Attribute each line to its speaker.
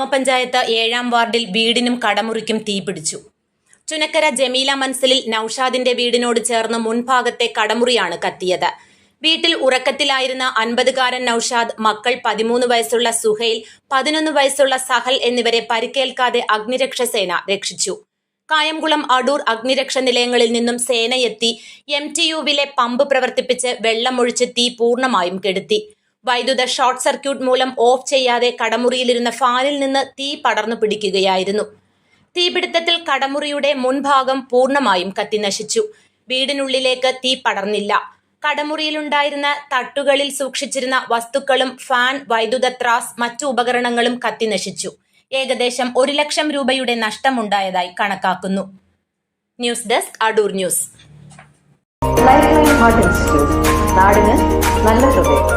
Speaker 1: ഗ്രാമപഞ്ചായത്ത് 7-ാം വാർഡിൽ വീടിനും കടമുറിക്കും തീപിടിച്ചു. ചുനക്കര ജമീല മൻസിലിൽ നൌഷാദിന്റെ വീടിനോട് ചേർന്ന് മുൻഭാഗത്തെ കടമുറിയാണ് കത്തിയത്. വീട്ടിൽ ഉറക്കത്തിലായിരുന്ന 50-കാരൻ നൌഷാദ്, മക്കൾ 13 വയസ്സുള്ള സുഹൈൽ, 11 വയസ്സുള്ള സഹൽ എന്നിവരെ പരിക്കേൽക്കാതെ അഗ്നിരക്ഷാസേന രക്ഷിച്ചു. കായംകുളം, അടൂർ അഗ്നിരക്ഷ നിലയങ്ങളിൽ നിന്നും സേനയെത്തി MTUവിലെ പമ്പ് പ്രവർത്തിപ്പിച്ച് വെള്ളമൊഴിച്ച് തീ പൂർണ്ണമായും കെടുത്തി. വൈദ്യുത ഷോർട്ട് സർക്യൂട്ട് മൂലം ഓഫ് ചെയ്യാതെ കടമുറിയിലിരുന്ന ഫാനിൽ നിന്ന് തീ പടർന്നു പിടിക്കുകയായിരുന്നു. തീപിടുത്തത്തിൽ കടമുറിയുടെ മുൻഭാഗം പൂർണ്ണമായും കത്തിനശിച്ചു. വീടിനുള്ളിലേക്ക് തീ പടർന്നില്ല. കടമുറിയിലുണ്ടായിരുന്ന തട്ടുകളിൽ സൂക്ഷിച്ചിരുന്ന വസ്തുക്കളും ഫാൻ, വൈദ്യുത ത്രാസ്, മറ്റു ഉപകരണങ്ങളും കത്തിനശിച്ചു. ഏകദേശം 1 ലക്ഷം രൂപയുടെ നഷ്ടമുണ്ടായതായി കണക്കാക്കുന്നു. News desk, Adoor news.
Speaker 2: Life line heart institute, നാടിന് നല്ല ഹൃദയം.